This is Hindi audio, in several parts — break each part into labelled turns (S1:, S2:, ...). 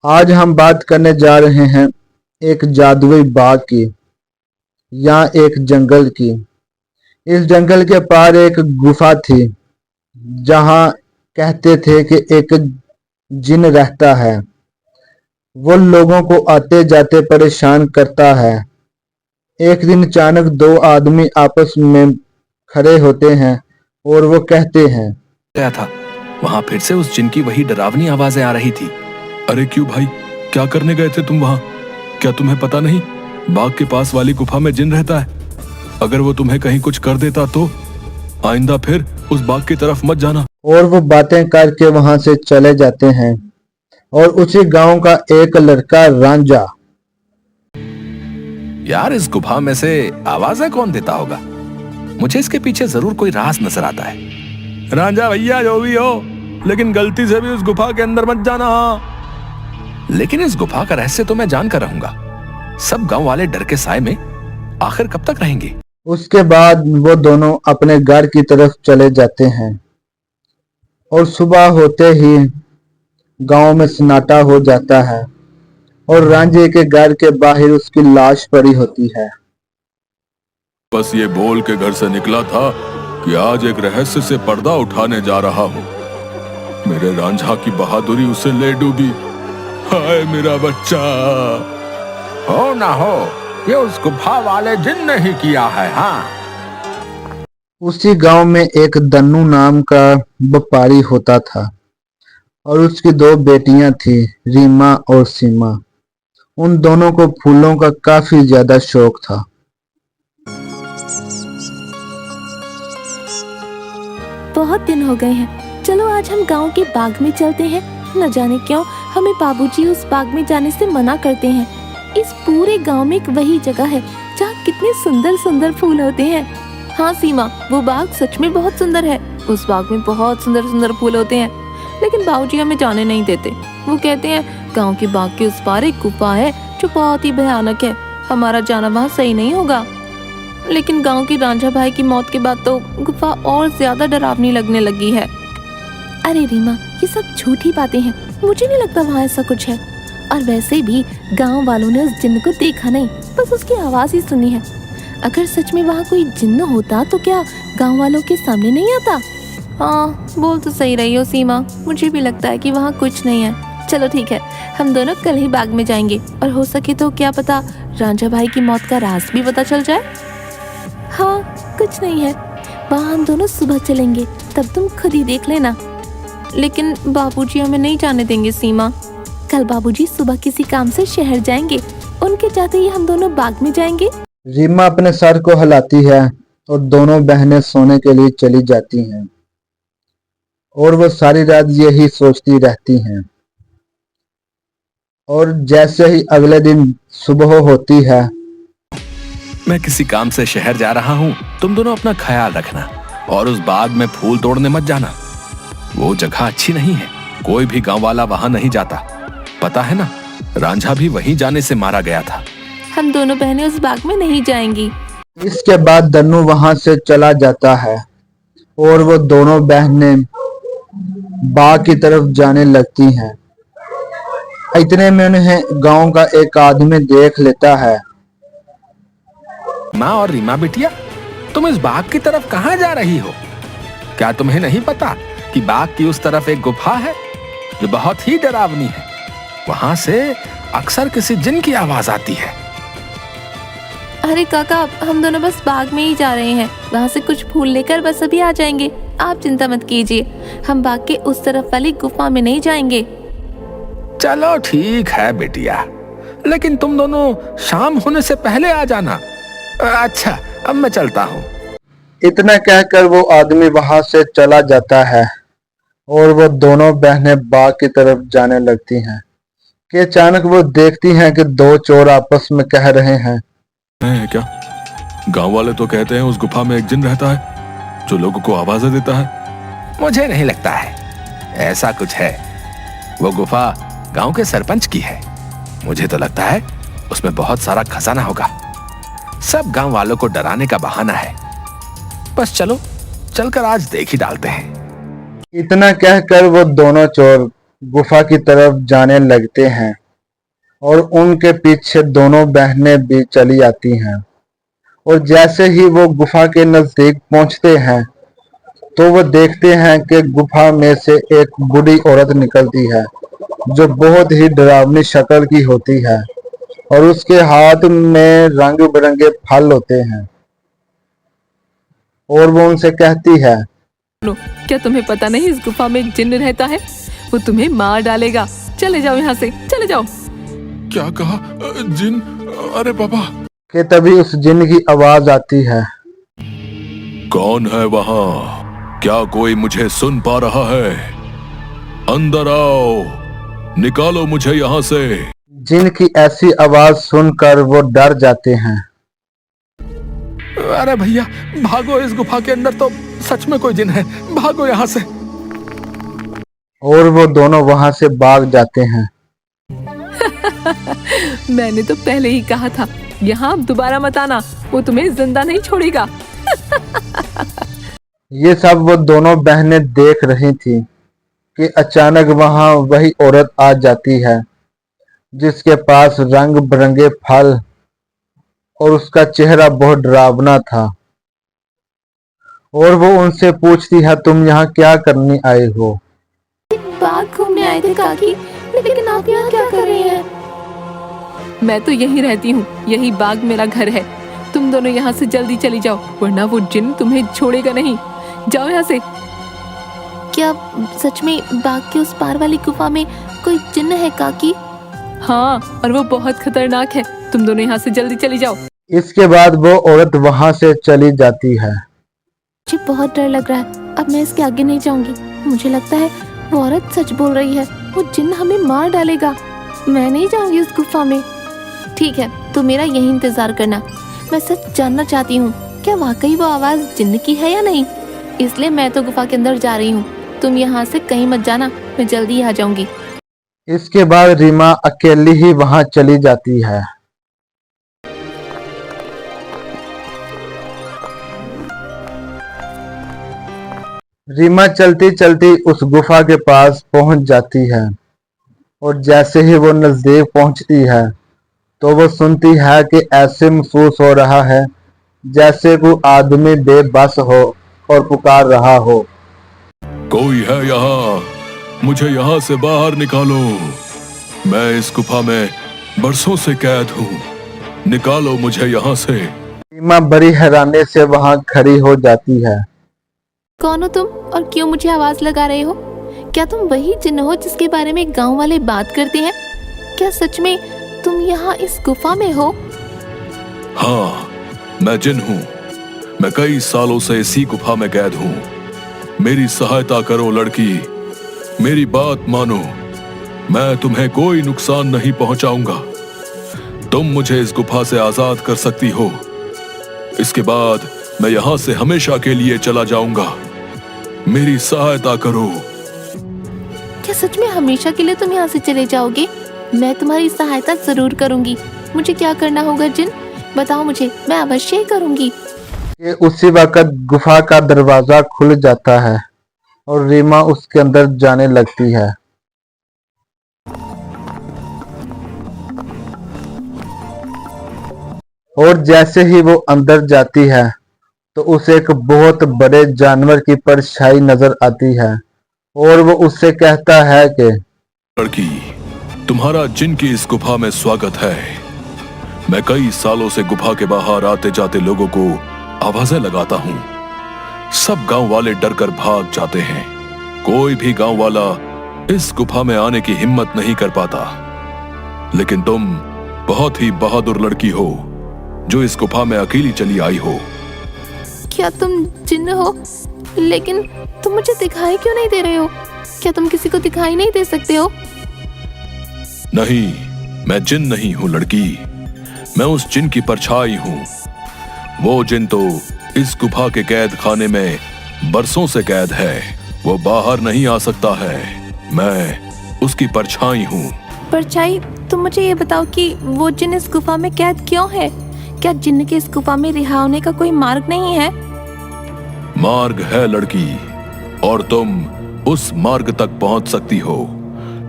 S1: आज हम बात करने जा रहे हैं एक जादुई बाग की या एक जंगल की। इस जंगल के पार एक गुफा थी जहां कहते थे कि एक जिन रहता है। वो लोगों को आते जाते परेशान करता है। एक दिन अचानक दो आदमी आपस में खड़े होते हैं और वो कहते हैं।
S2: गया था। वहां फिर से उस जिन की वही डरावनी आवाजें आ रही थी। अरे क्यों भाई, क्या करने गए थे तुम वहां? क्या तुम्हें पता नहीं बाग के पास वाली गुफा में जिन रहता है? अगर वो तुम्हें कहीं कुछ कर देता तो आइंदा फिर उस बाग की तरफ मत जाना।
S1: और वो बातें करके वहां से चले जाते हैं। और उसी गांव का एक लड़का रांझा।
S2: यार, इस गुफा में से आवाजें कौन देता होगा? मुझे इसके पीछे जरूर कोई राज नजर आता है। रांझा भैया, जो भी हो, लेकिन गलती से भी उस गुफा के अंदर मत जाना। लेकिन इस गुफा का रहस्य तो मैं जानकर रहूंगा। सब गांव वाले डर के साए में आखिर कब तक रहेंगे?
S1: उसके बाद वो दोनों अपने घर की तरफ चले जाते हैं। और सुबह होते ही गांव में सन्नाटा हो जाता है और रांझे के घर के बाहर उसकी लाश पड़ी होती है।
S2: बस ये बोल के घर से निकला था कि आज एक रहस्य से पर्दा उठाने जा रहा हूँ। मेरे रांझा की बहादुरी उसे ले डूबी। हाय मेरा बच्चा। हो ना हो, ये उस गुफा वाले जिन ने ही किया है। हाँ,
S1: उसी गांव में एक दन्नू नाम का व्यापारी होता था और उसकी दो बेटियां थी, रीमा और सीमा। उन दोनों को फूलों का काफी ज्यादा शौक था।
S3: बहुत दिन हो गए हैं, चलो आज हम गांव के बाग में चलते हैं। न जाने क्यों हमें बाबूजी उस बाग में जाने से मना करते हैं। इस पूरे गांव में एक वही जगह है जहाँ कितने सुंदर सुंदर फूल होते हैं। हाँ सीमा, वो बाग सच में बहुत सुंदर है। उस बाग में बहुत सुंदर सुंदर फूल होते हैं, लेकिन बाबूजी हमें जाने नहीं देते। वो कहते हैं गांव के बाग के उस पार एक गुफा है जो बहुत ही भयानक है, हमारा जाना वहाँ सही नहीं होगा। लेकिन गांव की रांझा भाई की मौत के बाद तो गुफा और ज्यादा डरावनी लगने लगी है। अरे रीमा, ये सब झूठी बातें हैं, मुझे नहीं लगता वहाँ ऐसा कुछ है। और वैसे भी गांव वालों ने उस जिन्न को देखा नहीं, बस उसकी आवाज ही सुनी है। अगर सच में वहाँ कोई जिन्न होता तो क्या गांव वालों के सामने नहीं आता? हाँ, बोल तो सही रही हो सीमा, मुझे भी लगता है कि वहाँ कुछ नहीं है। चलो ठीक है, हम दोनों कल ही बाग में जाएंगे और हो सके तो क्या पता रांझा भाई की मौत का राज भी पता चल जाए। हाँ, कुछ नहीं है, वहाँ हम दोनों सुबह चलेंगे, तब तुम खुद ही देख लेना। लेकिन बाबूजी हमें नहीं जाने देंगे सीमा। कल बाबूजी सुबह किसी काम से शहर जाएंगे, उनके जाते ही हम दोनों बाग में जाएंगे।
S1: रीमा अपने सर को हिलाती है और दोनों बहनें सोने के लिए चली जाती हैं। और वो सारी रात यही सोचती रहती हैं। और जैसे ही अगले दिन सुबह होती है।
S2: मैं किसी काम से शहर जा रहा हूँ, तुम दोनों अपना ख्याल रखना और उस बाग में फूल तोड़ने मत जाना। वो जगह अच्छी नहीं है, कोई भी गांव वाला वहां नहीं जाता। पता है ना, रांझा भी वहीं जाने से मारा गया था।
S3: हम दोनों बहनें उस बाग में नहीं जाएंगी।
S1: इसके बाद दन्नू वहां से चला जाता है और वो दोनों बहनें बाग की तरफ जाने लगती हैं। इतने में उन्हें गांव का एक आदमी देख लेता है।
S2: माँ और रीमा बिटिया, तुम इस बाग की तरफ कहाँ जा रही हो? क्या तुम्हें नहीं पता कि बाग की उस तरफ एक गुफा है जो बहुत ही डरावनी है? वहां से अक्सर किसी जिन की आवाज आती है।
S3: अरे काका, हम दोनों बस बाग में ही जा रहे हैं, वहाँ से कुछ फूल लेकर बस अभी आ जाएंगे। आप चिंता मत कीजिए, हम बाग के उस तरफ वाली गुफा में नहीं जाएंगे।
S2: चलो ठीक है बेटिया, लेकिन तुम दोनों शाम होने से पहले आ जाना। अच्छा, अब मैं चलता हूँ।
S1: इतना कहकर वो आदमी वहां से चला जाता है और वो दोनों बहनें बाग की तरफ जाने लगती हैं कि अचानक वो देखती हैं कि दो चोर आपस में कह रहे हैं।
S2: क्या गांव वाले तो कहते हैं उस गुफा में एक जिन रहता है जो लोगों को आवाजें देता है? मुझे नहीं लगता है ऐसा कुछ है। वो गुफा गांव के सरपंच की है। मुझे तो लगता है उसमें बहुत सारा खजाना होगा। सब गांव वालों को डराने का बहाना है। बस चलो, चलकर आज देख ही डालते हैं।
S1: इतना कहकर वो दोनों चोर गुफा की तरफ जाने लगते हैं और उनके पीछे दोनों बहनें भी चली आती हैं। और जैसे ही वो गुफा के नजदीक पहुंचते हैं तो वो देखते हैं कि गुफा में से एक बूढ़ी औरत निकलती है जो बहुत ही डरावनी शक्ल की होती है और उसके हाथ में रंग बिरंगे फल होते हैं और वो उनसे कहती है,
S4: लो, क्या तुम्हें पता नहीं इस गुफा में एक जिन्न रहता है? वो तुम्हें मार डालेगा। चले जाओ यहाँ से, चले जाओ।
S2: क्या कहा? जिन? अरे बाबा!
S1: कि तभी उस जिन्न की आवाज आती है,
S2: कौन है वहां? क्या कोई मुझे सुन पा रहा है? अंदर आओ, निकालो मुझे यहाँ से।
S1: जिन्न की ऐसी आवाज सुनकर वो डर जाते हैं।
S2: अरे भैया, भागो! इस गुफा के अंदर तो सच में कोई जिन है। भागो यहाँ से।
S1: और वो दोनों वहां से भाग जाते हैं।
S4: मैंने तो पहले ही कहा था, यहाँ अब दोबारा मत आना, वो तुम्हें जिंदा नहीं छोड़ेगा।
S1: ये सब वो दोनों बहनें देख रही थी कि अचानक वहां वही औरत आ जाती है जिसके पास रंग बिरंगे फल और उसका चेहरा बहुत डरावना था। और वो उनसे पूछती है, तुम यहाँ क्या करने आए हो?
S3: बाग घूमने आए थे काकी, लेकिन आप यहाँ क्या कर रहे हैं?
S4: मैं तो यहीं रहती हूँ, यही बाग मेरा घर है। तुम दोनों यहाँ से जल्दी चली जाओ, वरना वो जिन्न तुम्हें छोड़ेगा नहीं। जाओ यहाँ से।
S3: क्या सच में बाग के उस पार वाली गुफा में कोई जिन्न है काकी?
S4: हाँ, और वो बहुत खतरनाक है। तुम दोनों यहाँ से जल्दी चली जाओ।
S1: इसके बाद वो औरत वहां से चली जाती है।
S3: मुझे बहुत डर लग रहा है, अब मैं इसके आगे नहीं जाऊंगी। मुझे लगता है वो औरत सच बोल रही है, वो जिन्न हमें मार डालेगा। मैं नहीं जाऊंगी उस गुफा में। ठीक है, तो मेरा यही इंतजार करना। मैं सच जानना चाहती हूँ, क्या वाकई वो आवाज जिन्न की है या नहीं। इसलिए मैं तो गुफा के अंदर जा रही हूँ। तुम यहाँ से कहीं मत जाना, मैं जल्दी आ जाऊंगी।
S1: इसके बाद रीमा अकेली ही वहां चली जाती है। रीमा चलती चलती उस गुफा के पास पहुंच जाती है और जैसे ही वो नजदीक पहुंचती है तो वो सुनती है कि ऐसे महसूस हो रहा है जैसे कोई आदमी बेबस हो और पुकार रहा हो,
S2: कोई है यहाँ? मुझे यहाँ से बाहर निकालो। मैं इस गुफा में बरसों से कैद हूँ। निकालो मुझे यहाँ से।
S1: रीमा बड़ी हैरानी से वहां खड़ी हो जाती है।
S3: कौन हो तुम और क्यों मुझे आवाज लगा रहे हो? क्या तुम वही जिन्न हो जिसके बारे में गांव वाले बात करते हैं? क्या सच में तुम यहाँ इस गुफा में हो?
S2: हाँ, मैं जिन हूँ। मैं कई सालों से इसी गुफा में कैद हूँ। मेरी सहायता करो लड़की, मेरी बात मानो। मैं तुम्हें कोई नुकसान नहीं पहुंचाऊंगा। तुम मुझे इस गुफा से आजाद कर सकती हो। इसके बाद मैं यहाँ से हमेशा के लिए चला जाऊंगा। मेरी सहायता करो।
S3: क्या सच में हमेशा के लिए तुम यहाँ से चले जाओगे? मैं तुम्हारी सहायता जरूर करूंगी। मुझे क्या करना होगा जिन? बताओ मुझे, मैं अवश्य ही करूंगी।
S1: कि उसी वक्त गुफा का दरवाजा खुल जाता है और रीमा उसके अंदर जाने लगती है। और जैसे ही वो अंदर जाती है तो उसे एक बहुत बड़े जानवर की परछाई नजर आती है और वो उससे कहता है कि
S2: लड़की, तुम्हारा जिन की इस गुफा में स्वागत है। मैं कई सालों से गुफा के बाहर आते जाते लोगों को आवाजें लगाता हूँ। सब गांव वाले डर कर भाग जाते हैं। कोई भी गांव वाला इस गुफा में आने की हिम्मत नहीं कर पाता। लेकिन तुम बहुत ही बहादुर लड़की हो जो इस गुफा में अकेली चली आई हो।
S3: क्या तुम जिन्न हो? लेकिन तुम मुझे दिखाई क्यों नहीं दे रहे हो? क्या तुम किसी को दिखाई नहीं दे सकते हो?
S2: नहीं, मैं जिन नहीं हूँ लड़की। मैं उस जिन की परछाई हूँ। वो जिन तो इस गुफा के कैद खाने में बरसों से कैद है। वो बाहर नहीं आ सकता है। मैं उसकी परछाई हूँ।
S3: परछाई, तुम मुझे ये बताओ कि वो जिन्न इस गुफा में कैद क्यों है? क्या जिन्न के इस गुफा में रिहा होने का कोई मार्ग नहीं है?
S2: मार्ग है लड़की, और तुम उस मार्ग तक पहुंच सकती हो।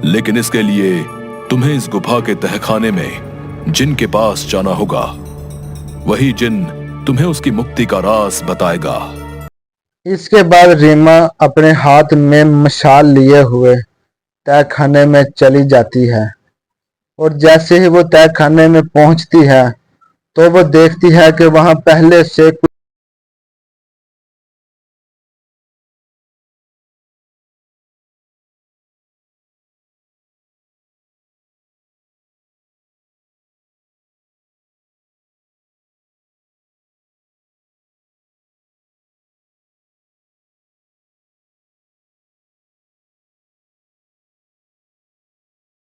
S2: लेकिन इसके लिए तुम्हें इस गुफा के तहखाने में जिन के पास जाना होगा। वही जिन तुम्हें उसकी मुक्ति का राज बताएगा।
S1: इसके बाद रीमा अपने हाथ में मशाल लिए हुए तहखाने में चली जाती है और जैसे ही वो तहखाने में पहुंचती है तो वो देखती है कि वहां पहले से